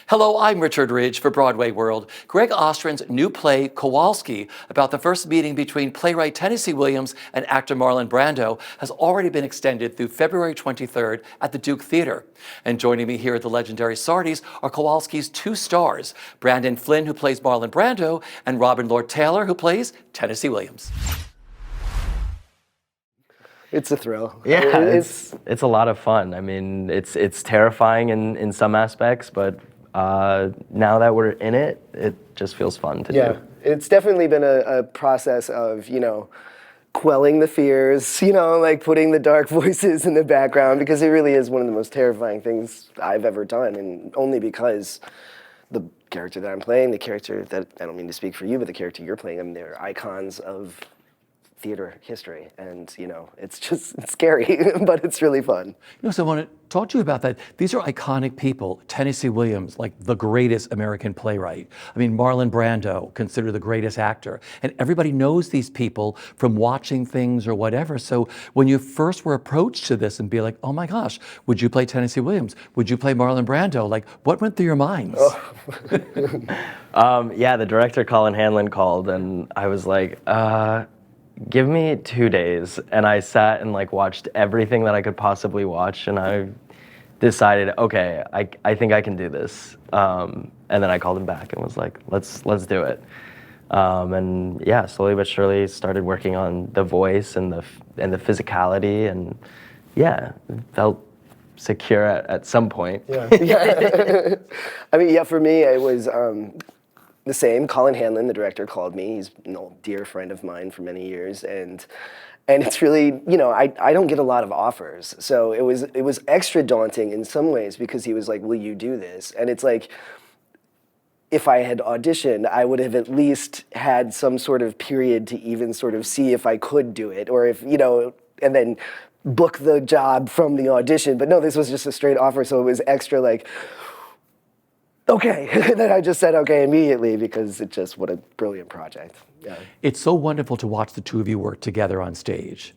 Hello, I'm Richard Ridge for Broadway World. Gregg Ostrin's new play, Kowalski, about the first meeting between playwright Tennessee Williams and actor Marlon Brando, has already been extended through February 23rd at the Duke Theater. And joining me here at the legendary Sardi's are Kowalski's two stars, Brandon Flynn, who plays Marlon Brando, and Robin Lord Taylor, who plays Tennessee Williams. It's a thrill. Yeah, it's a lot of fun. I mean, it's terrifying in some aspects, but now that we're in it, it just feels fun to do. Yeah, it's definitely been a process of, quelling the fears, like putting the dark voices in the background, because it really is one of the most terrifying things I've ever done, and only because the character that I'm playing, the character that, I don't mean to speak for you, but the character you're playing, I mean, they're icons of theater history, and it's scary, but it's really fun. So I want to talk to you about that. These are iconic people. Tennessee Williams, like the greatest American playwright. I mean, Marlon Brando, considered the greatest actor. And everybody knows these people from watching things or whatever. So when you first were approached to this and be like, oh my gosh, would you play Tennessee Williams? Would you play Marlon Brando? Like, what went through your minds? Yeah, the director, Colin Hanlon, called, and I was like, give me 2 days, and I sat and watched everything that I could possibly watch, and I decided, okay, I think I can do this. And then I called him back and was like, let's do it. And yeah, slowly but surely started working on the voice and the physicality, and yeah, felt secure at some point. Yeah. I mean, yeah, for me, it was the same. Colin Hanlon, the director, called me. He's an old dear friend of mine for many years, and it's really, I don't get a lot of offers, so it was extra daunting in some ways, because he was like, will you do this? And it's like, if I had auditioned, I would have at least had some sort of period to even sort of see if I could do it, or if, and then book the job from the audition. But no, this was just a straight offer, so it was extra okay. And then I just said okay immediately, because what a brilliant project. Yeah. It's so wonderful to watch the two of you work together on stage.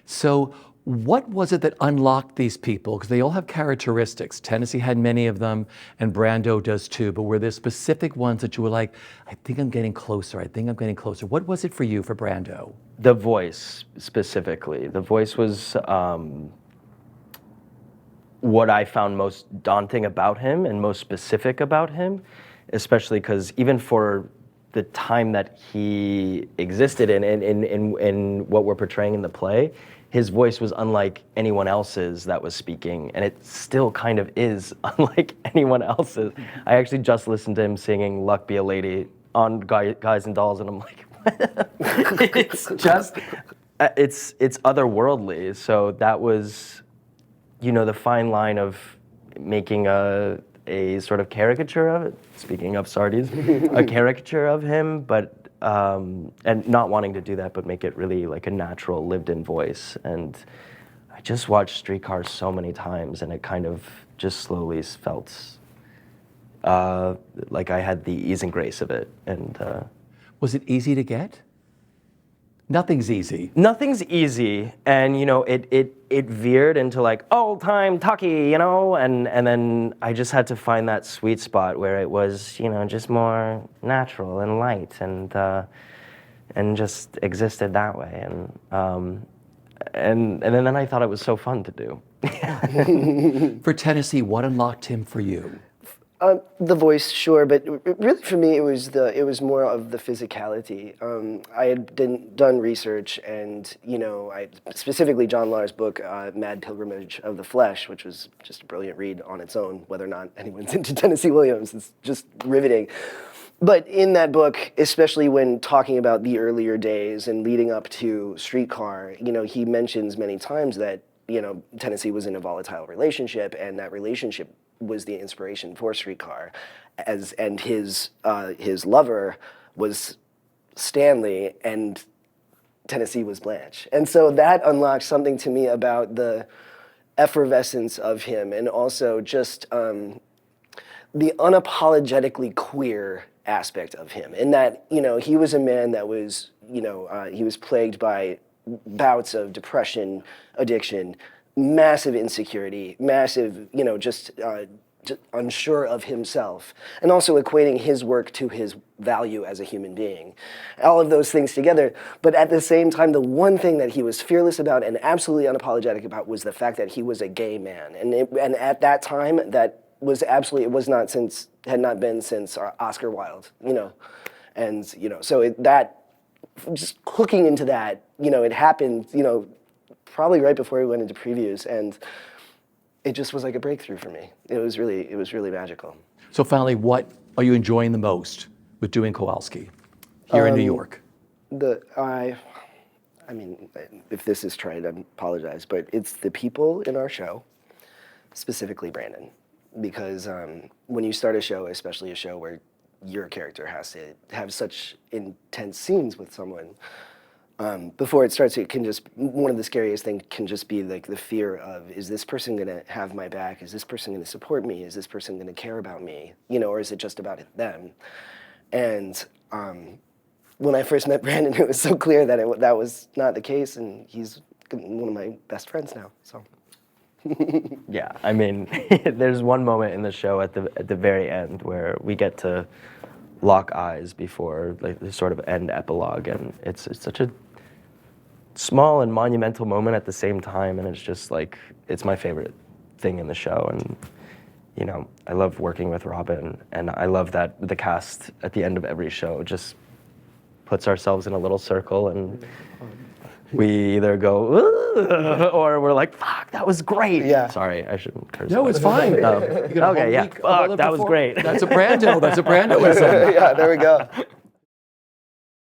So what was it that unlocked these people? Because they all have characteristics. Tennessee had many of them, and Brando does too. But were there specific ones that you were like, I think I'm getting closer, What was it for you, for Brando? The voice, specifically. The voice was what I found most daunting about him and most specific about him, especially because even for the time that he existed in what we're portraying in the play, his voice was unlike anyone else's that was speaking, and it still kind of is unlike anyone else's. I actually just listened to him singing Luck Be a Lady on Guys and Dolls, and I'm like, what? It's just, it's otherworldly. So that was, the fine line of making a sort of caricature of it, speaking of Sardi's, a caricature of him, but and not wanting to do that, but make it really like a natural, lived-in voice. And I just watched Streetcar so many times, and it kind of just slowly felt like I had the ease and grace of it. And was it easy to get? Nothing's easy. Nothing's easy, and it veered into old-time Tucky, and then I just had to find that sweet spot where it was, just more natural and light, and just existed that way, and then I thought it was so fun to do. For Tennessee, what unlocked him for you? The voice, sure, but really for me, it was more of the physicality. I had done research, and I specifically John Lahr's book, Mad Pilgrimage of the Flesh, which was just a brilliant read on its own. Whether or not anyone's into Tennessee Williams, it's just riveting. But in that book, especially when talking about the earlier days and leading up to Streetcar, he mentions many times that Tennessee was in a volatile relationship, and that relationship was the inspiration for Streetcar, and his lover was Stanley, and Tennessee was Blanche. And so that unlocked something to me about the effervescence of him, and also just the unapologetically queer aspect of him, in that he was a man that was he was plagued by bouts of depression, addiction, massive insecurity, massive, just unsure of himself, and also equating his work to his value as a human being. All of those things together, but at the same time, the one thing that he was fearless about and absolutely unapologetic about was the fact that he was a gay man. And at that time, that was absolutely, had not been since Oscar Wilde, you know. And, you know, so just hooking into that, you know, it happened, you know, probably right before we went into previews, and it just was like a breakthrough for me. It was really magical. So finally, what are you enjoying the most with doing Kowalski here in New York? I mean, if this is trite, I apologize, but it's the people in our show, specifically Brandon, because when you start a show, especially a show where your character has to have such intense scenes with someone, before it starts, it can just, one of the scariest things can just be like the fear of, is this person gonna have my back? Is this person gonna support me? Is this person gonna care about me? You know, or is it just about them? And when I first met Brandon, it was so clear that that was not the case, and he's one of my best friends now, so. Yeah, I mean, there's one moment in the show at the very end where we get to lock eyes before like the sort of end epilogue, and it's such a small and monumental moment at the same time, and it's just like, it's my favorite thing in the show. And you know, I love working with Robin, and I love that the cast at the end of every show just puts ourselves in a little circle, and we either go, "Ugh," or we're like, fuck, that was great. Yeah. Sorry, I shouldn't curse. No, it's fine. Okay, yeah, fuck, that was great. That's a Brando. That's a Brandoism. Yeah, there we go.